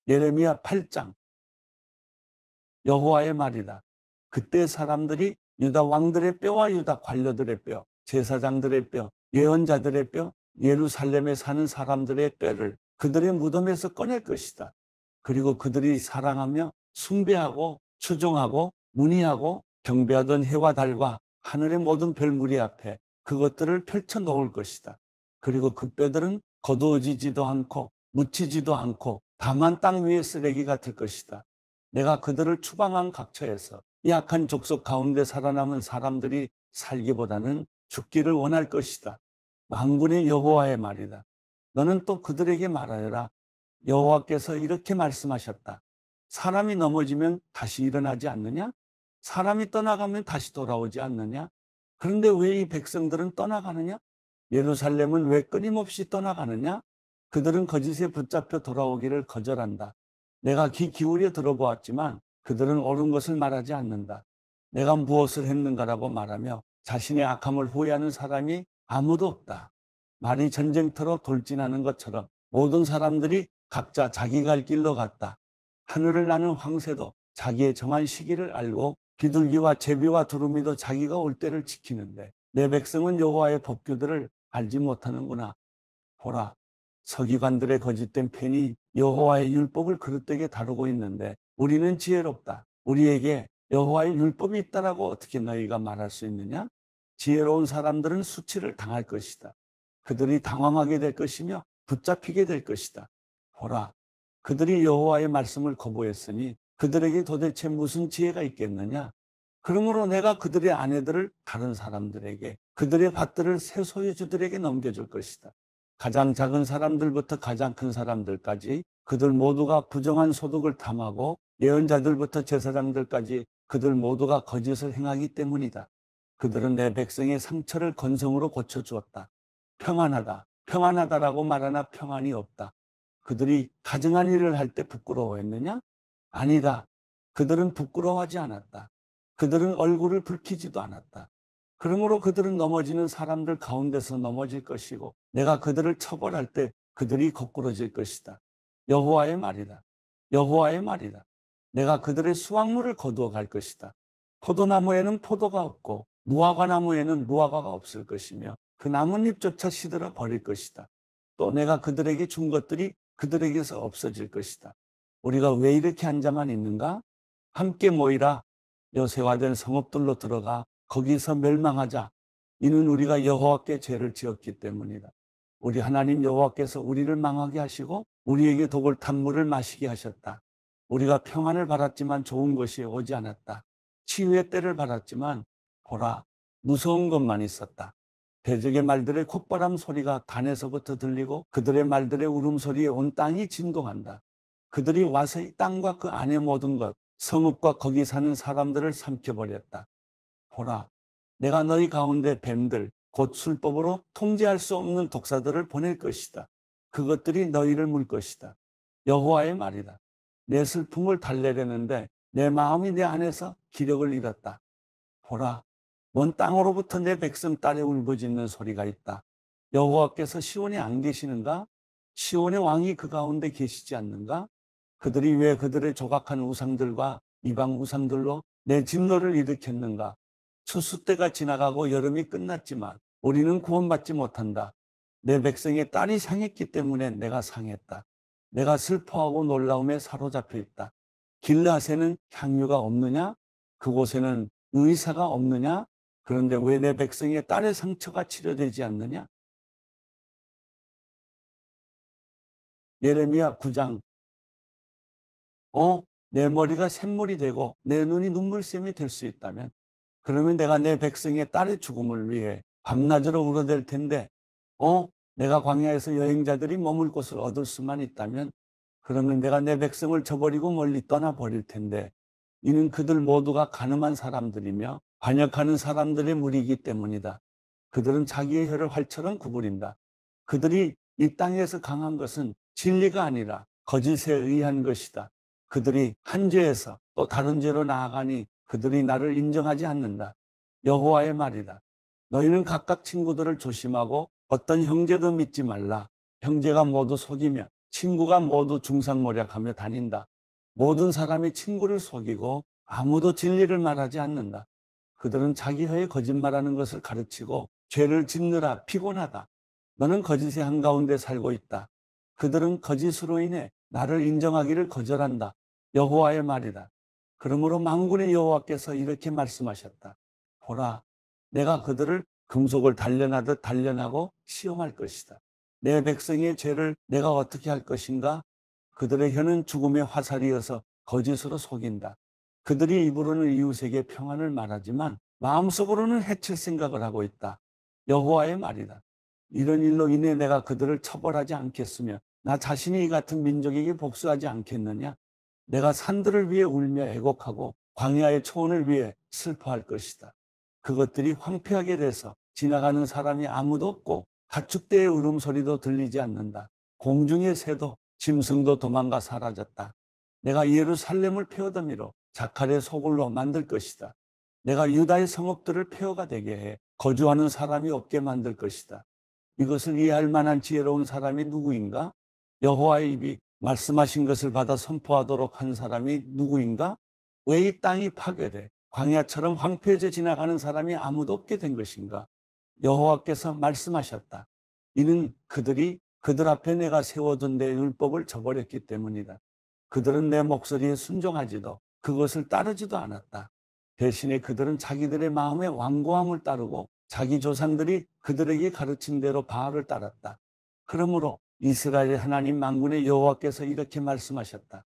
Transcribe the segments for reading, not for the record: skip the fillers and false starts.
예레미야 8장. 여호와의 말이다. 그때 사람들이 유다 왕들의 뼈와 유다 관료들의 뼈, 제사장들의 뼈, 예언자들의 뼈, 예루살렘에 사는 사람들의 뼈를 그들의 무덤에서 꺼낼 것이다. 그리고 그들이 사랑하며 숭배하고 추종하고 문의하고 경배하던 해와 달과 하늘의 모든 별무리 앞에 그것들을 펼쳐 놓을 것이다. 그리고 그 뼈들은 거두어지지도 않고 묻히지도 않고 다만 땅 위의 쓰레기 같을 것이다. 내가 그들을 추방한 각처에서 약한 족속 가운데 살아남은 사람들이 살기보다는 죽기를 원할 것이다. 만군의 여호와의 말이다. 너는 또 그들에게 말하여라. 여호와께서 이렇게 말씀하셨다. 사람이 넘어지면 다시 일어나지 않느냐? 사람이 떠나가면 다시 돌아오지 않느냐? 그런데 왜 이 백성들은 떠나가느냐? 예루살렘은 왜 끊임없이 떠나가느냐? 그들은 거짓에 붙잡혀 돌아오기를 거절한다. 내가 귀 기울여 들어보았지만 그들은 옳은 것을 말하지 않는다. 내가 무엇을 했는가라고 말하며 자신의 악함을 후회하는 사람이 아무도 없다. 말이 전쟁터로 돌진하는 것처럼 모든 사람들이 각자 자기 갈 길로 갔다. 하늘을 나는 황새도 자기의 정한 시기를 알고 비둘기와 제비와 두루미도 자기가 올 때를 지키는데 내 백성은 여호와의 법규들을 알지 못하는구나. 보라, 서기관들의 거짓된 펜이 여호와의 율법을 그릇되게 다루고 있는데 우리는 지혜롭다. 우리에게 여호와의 율법이 있다라고 어떻게 너희가 말할 수 있느냐? 지혜로운 사람들은 수치를 당할 것이다. 그들이 당황하게 될 것이며 붙잡히게 될 것이다. 보라, 그들이 여호와의 말씀을 거부했으니 그들에게 도대체 무슨 지혜가 있겠느냐? 그러므로 내가 그들의 아내들을 다른 사람들에게, 그들의 밭들을 새 소유주들에게 넘겨줄 것이다. 가장 작은 사람들부터 가장 큰 사람들까지 그들 모두가 부정한 소득을 탐하고 예언자들부터 제사장들까지 그들 모두가 거짓을 행하기 때문이다. 그들은 내 백성의 상처를 건성으로 고쳐주었다. 평안하다, 평안하다라고 말하나 평안이 없다. 그들이 가증한 일을 할 때 부끄러워했느냐? 아니다. 그들은 부끄러워하지 않았다. 그들은 얼굴을 붉히지도 않았다. 그러므로 그들은 넘어지는 사람들 가운데서 넘어질 것이고 내가 그들을 처벌할 때 그들이 거꾸러질 것이다. 여호와의 말이다. 여호와의 말이다. 내가 그들의 수확물을 거두어 갈 것이다. 포도나무에는 포도가 없고 무화과나무에는 무화과가 없을 것이며 그 나뭇잎조차 시들어 버릴 것이다. 또 내가 그들에게 준 것들이 그들에게서 없어질 것이다. 우리가 왜 이렇게 앉아만 있는가? 함께 모이라. 여세화된 성읍들로 들어가 거기서 멸망하자. 이는 우리가 여호와께 죄를 지었기 때문이다. 우리 하나님 여호와께서 우리를 망하게 하시고 우리에게 독을 탄 물을 마시게 하셨다. 우리가 평안을 바랐지만 좋은 것이 오지 않았다. 치유의 때를 바랐지만 보라, 무서운 것만 있었다. 대적의 말들의 콧바람 소리가 단에서부터 들리고 그들의 말들의 울음소리에 온 땅이 진동한다. 그들이 와서 이 땅과 그 안의 모든 것, 성읍과 거기 사는 사람들을 삼켜버렸다. 보라, 내가 너희 가운데 뱀들, 곧 술법으로 통제할 수 없는 독사들을 보낼 것이다. 그것들이 너희를 물 것이다. 여호와의 말이다. 내 슬픔을 달래려는데 내 마음이 내 안에서 기력을 잃었다. 보라, 먼 땅으로부터 내 백성 딸의 울부짖는 소리가 있다. 여호와께서 시온에 안 계시는가? 시온의 왕이 그 가운데 계시지 않는가? 그들이 왜 그들의 조각한 우상들과 이방 우상들로 내 진노를 일으켰는가? 추수 때가 지나가고 여름이 끝났지만 우리는 구원받지 못한다. 내 백성의 딸이 상했기 때문에 내가 상했다. 내가 슬퍼하고 놀라움에 사로잡혀 있다. 길르앗에는 향유가 없느냐? 그곳에는 의사가 없느냐? 그런데 왜 내 백성의 딸의 상처가 치료되지 않느냐? 예레미야 9장. 내 머리가 샘물이 되고 내 눈이 눈물샘이 될 수 있다면 그러면 내가 내 백성의 딸의 죽음을 위해 밤낮으로 울어댈 텐데 내가 광야에서 여행자들이 머물 곳을 얻을 수만 있다면 그러면 내가 내 백성을 저버리고 멀리 떠나버릴 텐데 이는 그들 모두가 가늠한 사람들이며 반역하는 사람들의 무리이기 때문이다. 그들은 자기의 혀를 활처럼 구부린다. 그들이 이 땅에서 강한 것은 진리가 아니라 거짓에 의한 것이다. 그들이 한 죄에서 또 다른 죄로 나아가니 그들이 나를 인정하지 않는다. 여호와의 말이다. 너희는 각각 친구들을 조심하고 어떤 형제도 믿지 말라. 형제가 모두 속이며 친구가 모두 중상모략하며 다닌다. 모든 사람이 친구를 속이고 아무도 진리를 말하지 않는다. 그들은 자기 혀에 거짓말하는 것을 가르치고 죄를 짓느라 피곤하다. 너는 거짓의 한가운데 살고 있다. 그들은 거짓으로 인해 나를 인정하기를 거절한다. 여호와의 말이다. 그러므로 만군의 여호와께서 이렇게 말씀하셨다. 보라, 내가 그들을 금속을 단련하듯 단련하고 시험할 것이다. 내 백성의 죄를 내가 어떻게 할 것인가? 그들의 혀는 죽음의 화살이어서 거짓으로 속인다. 그들이 입으로는 이웃에게 평안을 말하지만 마음속으로는 해칠 생각을 하고 있다. 여호와의 말이다. 이런 일로 인해 내가 그들을 처벌하지 않겠으며 나 자신이 이 같은 민족에게 복수하지 않겠느냐? 내가 산들을 위해 울며 애곡하고 광야의 초원을 위해 슬퍼할 것이다. 그것들이 황폐하게 돼서 지나가는 사람이 아무도 없고 가축대의 울음소리도 들리지 않는다. 공중의 새도 짐승도 도망가 사라졌다. 내가 예루살렘을 폐허더미로 자칼의 소굴로 만들 것이다. 내가 유다의 성읍들을 폐허가 되게 해 거주하는 사람이 없게 만들 것이다. 이것을 이해할 만한 지혜로운 사람이 누구인가? 여호와의 입이 말씀하신 것을 받아 선포하도록 한 사람이 누구인가? 왜 이 땅이 파괴돼 광야처럼 황폐해져 지나가는 사람이 아무도 없게 된 것인가? 여호와께서 말씀하셨다. 이는 그들이 그들 앞에 내가 세워둔 내 율법을 저버렸기 때문이다. 그들은 내 목소리에 순종하지도 그것을 따르지도 않았다. 대신에 그들은 자기들의 마음의 완고함을 따르고 자기 조상들이 그들에게 가르친 대로 바알을 따랐다. 그러므로 이스라엘의 하나님 만군의 여호와께서 이렇게 말씀하셨다.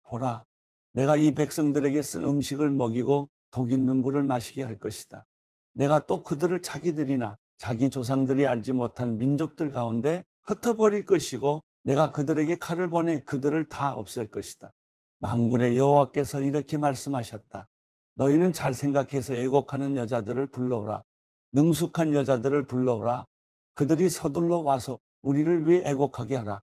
보라, 내가 이 백성들에게 쓴 음식을 먹이고 독 있는 물을 마시게 할 것이다. 내가 또 그들을 자기들이나 자기 조상들이 알지 못한 민족들 가운데 흩어버릴 것이고 내가 그들에게 칼을 보내 그들을 다 없앨 것이다. 만군의 여호와께서 이렇게 말씀하셨다. 너희는 잘 생각해서 애곡하는 여자들을 불러오라. 능숙한 여자들을 불러오라. 그들이 서둘러 와서 우리를 위해 애곡하게 하라.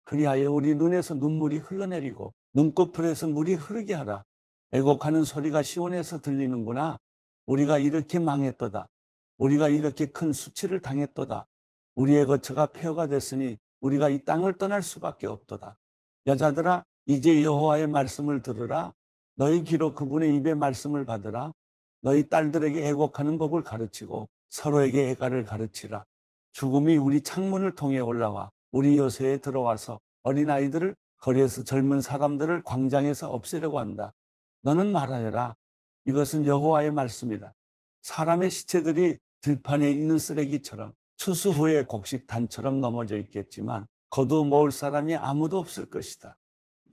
그리하여 우리 눈에서 눈물이 흘러내리고 눈꺼풀에서 물이 흐르게 하라. 애곡하는 소리가 시온에서 들리는구나. 우리가 이렇게 망했도다. 우리가 이렇게 큰 수치를 당했도다. 우리의 거처가 폐허가 됐으니 우리가 이 땅을 떠날 수밖에 없도다. 여자들아, 이제 여호와의 말씀을 들으라. 너희 귀로 그분의 입의 말씀을 받으라. 너희 딸들에게 애곡하는 법을 가르치고 서로에게 애가를 가르치라. 죽음이 우리 창문을 통해 올라와 우리 요새에 들어와서 어린아이들을 거리에서 젊은 사람들을 광장에서 없애려고 한다. 너는 말하여라. 이것은 여호와의 말씀이다. 사람의 시체들이 들판에 있는 쓰레기처럼 추수 후에 곡식단처럼 넘어져 있겠지만 거두 모을 사람이 아무도 없을 것이다.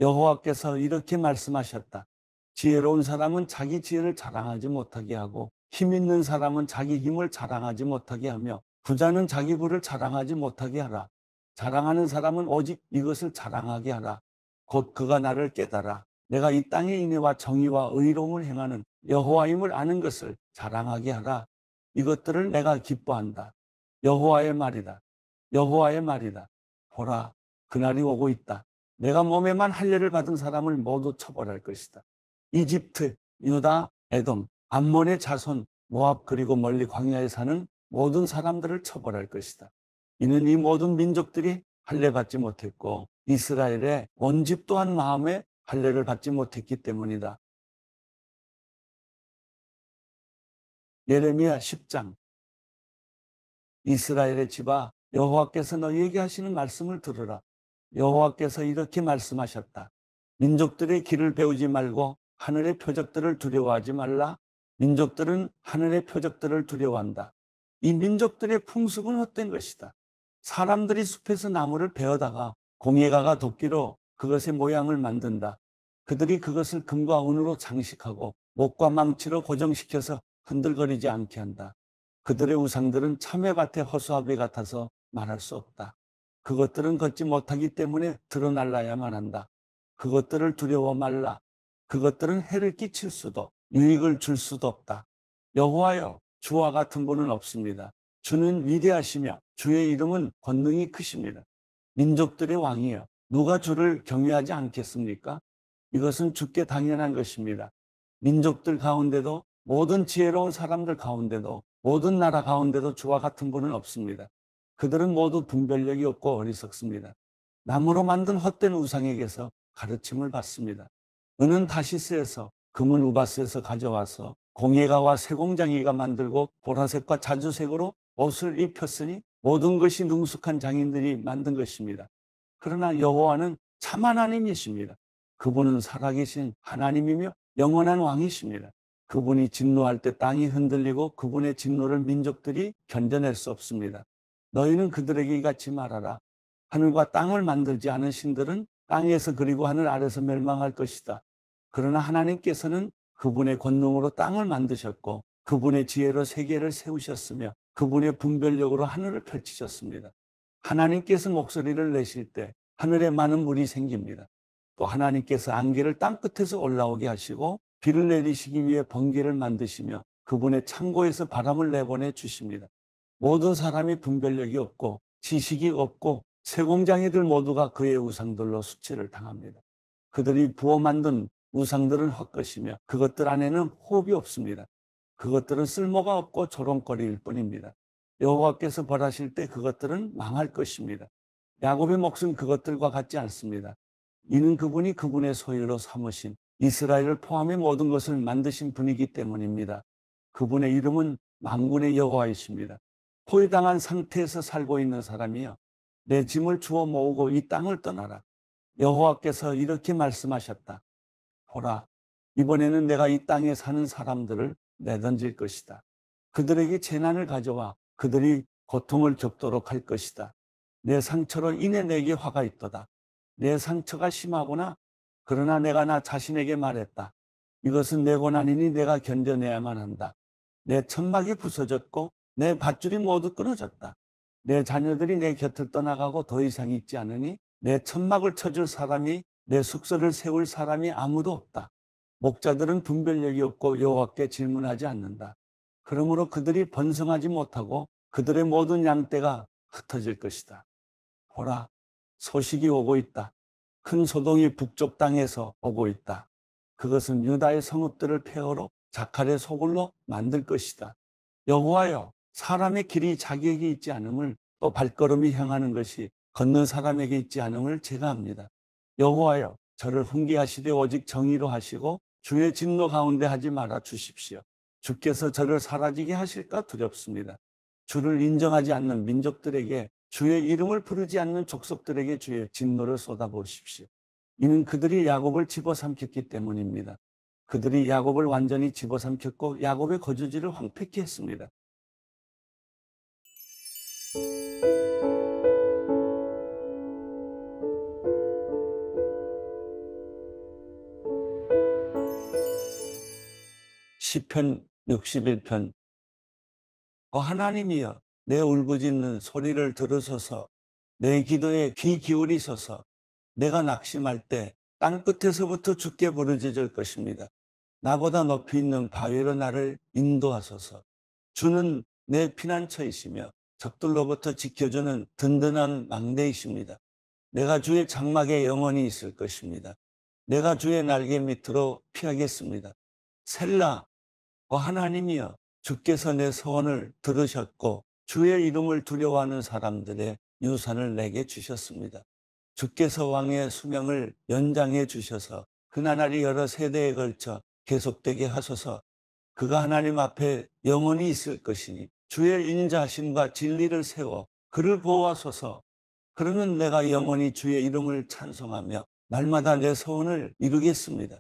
여호와께서 이렇게 말씀하셨다. 지혜로운 사람은 자기 지혜를 자랑하지 못하게 하고 힘 있는 사람은 자기 힘을 자랑하지 못하게 하며 부자는 자기 부를 자랑하지 못하게 하라. 자랑하는 사람은 오직 이것을 자랑하게 하라. 곧 그가 나를 깨달아 내가 이 땅의 인애와 정의와 의로움을 행하는 여호와임을 아는 것을 자랑하게 하라. 이것들을 내가 기뻐한다. 여호와의 말이다. 여호와의 말이다. 보라, 그날이 오고 있다. 내가 몸에만 할례를 받은 사람을 모두 처벌할 것이다. 이집트, 유다, 에돔, 암몬의 자손, 모압 그리고 멀리 광야에 사는 모든 사람들을 처벌할 것이다. 이는 이 모든 민족들이 할례 받지 못했고 이스라엘의 온 집 또한 마음에 할례를 받지 못했기 때문이다. 예레미야 10장. 이스라엘의 집아, 여호와께서 너희에게 하시는 말씀을 들으라. 여호와께서 이렇게 말씀하셨다. 민족들의 길을 배우지 말고 하늘의 표적들을 두려워하지 말라. 민족들은 하늘의 표적들을 두려워한다. 이 민족들의 풍습은 헛된 것이다. 사람들이 숲에서 나무를 베어다가 공예가가 도끼로 그것의 모양을 만든다. 그들이 그것을 금과 은으로 장식하고 목과 망치로 고정시켜서 흔들거리지 않게 한다. 그들의 우상들은 참외밭의 허수아비 같아서 말할 수 없다. 그것들은 걷지 못하기 때문에 드러날라야만 한다. 그것들을 두려워 말라. 그것들은 해를 끼칠 수도 유익을 줄 수도 없다. 여호와여, 주와 같은 분은 없습니다. 주는 위대하시며 주의 이름은 권능이 크십니다. 민족들의 왕이여, 누가 주를 경외하지 않겠습니까? 이것은 주께 당연한 것입니다. 민족들 가운데도 모든 지혜로운 사람들 가운데도 모든 나라 가운데도 주와 같은 분은 없습니다. 그들은 모두 분별력이 없고 어리석습니다. 나무로 만든 헛된 우상에게서 가르침을 받습니다. 은은 다시스에서, 금은 우바스에서 가져와서 공예가와 세공장이가 만들고 보라색과 자주색으로 옷을 입혔으니 모든 것이 능숙한 장인들이 만든 것입니다. 그러나 여호와는 참 하나님이십니다. 그분은 살아계신 하나님이며 영원한 왕이십니다. 그분이 진노할 때 땅이 흔들리고 그분의 진노를 민족들이 견뎌낼 수 없습니다. 너희는 그들에게 이같이 말하라. 하늘과 땅을 만들지 않은 신들은 땅에서 그리고 하늘 아래서 멸망할 것이다. 그러나 하나님께서는 그분의 권능으로 땅을 만드셨고 그분의 지혜로 세계를 세우셨으며 그분의 분별력으로 하늘을 펼치셨습니다. 하나님께서 목소리를 내실 때 하늘에 많은 물이 생깁니다. 또 하나님께서 안개를 땅끝에서 올라오게 하시고 비를 내리시기 위해 번개를 만드시며 그분의 창고에서 바람을 내보내 주십니다. 모든 사람이 분별력이 없고 지식이 없고 세공장이들 모두가 그의 우상들로 수치를 당합니다. 그들이 부어 만든 우상들은 헛것이며 그것들 안에는 호흡이 없습니다. 그것들은 쓸모가 없고 조롱거리일 뿐입니다. 여호와께서 벌하실 때 그것들은 망할 것입니다. 야곱의 몫은 그것들과 같지 않습니다. 이는 그분이 그분의 소유로 삼으신 이스라엘을 포함해 모든 것을 만드신 분이기 때문입니다. 그분의 이름은 만군의 여호와이십니다. 포위당한 상태에서 살고 있는 사람이여, 내 짐을 주워 모으고 이 땅을 떠나라. 여호와께서 이렇게 말씀하셨다. 보라, 이번에는 내가 이 땅에 사는 사람들을 내던질 것이다. 그들에게 재난을 가져와 그들이 고통을 겪도록 할 것이다. 내 상처로 인해 내게 화가 있도다. 내 상처가 심하구나. 그러나 내가 나 자신에게 말했다. 이것은 내 고난이니 내가 견뎌내야만 한다. 내 천막이 부서졌고 내 밧줄이 모두 끊어졌다. 내 자녀들이 내 곁을 떠나가고 더 이상 있지 않으니 내 천막을 쳐줄 사람이, 내 숙소를 세울 사람이 아무도 없다. 목자들은 분별력이 없고 여호와께 질문하지 않는다. 그러므로 그들이 번성하지 못하고 그들의 모든 양떼가 흩어질 것이다. 보라, 소식이 오고 있다. 큰 소동이 북쪽 땅에서 오고 있다. 그것은 유다의 성읍들을 폐허로 자칼의 소굴로 만들 것이다. 여호와여, 사람의 길이 자기에게 있지 않음을, 또 발걸음이 향하는 것이 걷는 사람에게 있지 않음을 제가 압니다. 여호와여, 저를 훈계하시되 오직 정의로 하시고 주의 진노 가운데 하지 말아 주십시오. 주께서 저를 사라지게 하실까 두렵습니다. 주를 인정하지 않는 민족들에게, 주의 이름을 부르지 않는 족속들에게 주의 진노를 쏟아부으십시오. 이는 그들이 야곱을 집어삼켰기 때문입니다. 그들이 야곱을 완전히 집어삼켰고 야곱의 거주지를 황폐케 했습니다. 시편 61편. 하나님이여, 내 울부짖는 소리를 들으소서. 내 기도에 귀 기울이소서. 내가 낙심할 때 땅끝에서부터 주께 부르짖을 것입니다. 나보다 높이 있는 바위로 나를 인도하소서. 주는 내 피난처이시며 적들로부터 지켜주는 든든한 망대이십니다. 내가 주의 장막에 영원히 있을 것입니다. 내가 주의 날개 밑으로 피하겠습니다. 셀라. 하나님이여, 주께서 내 소원을 들으셨고 주의 이름을 두려워하는 사람들의 유산을 내게 주셨습니다. 주께서 왕의 수명을 연장해 주셔서 그 나날이 여러 세대에 걸쳐 계속되게 하소서. 그가 하나님 앞에 영원히 있을 것이니 주의 인자하심과 진리를 세워 그를 보호하소서. 그러면 내가 영원히 주의 이름을 찬송하며 날마다 내 소원을 이루겠습니다.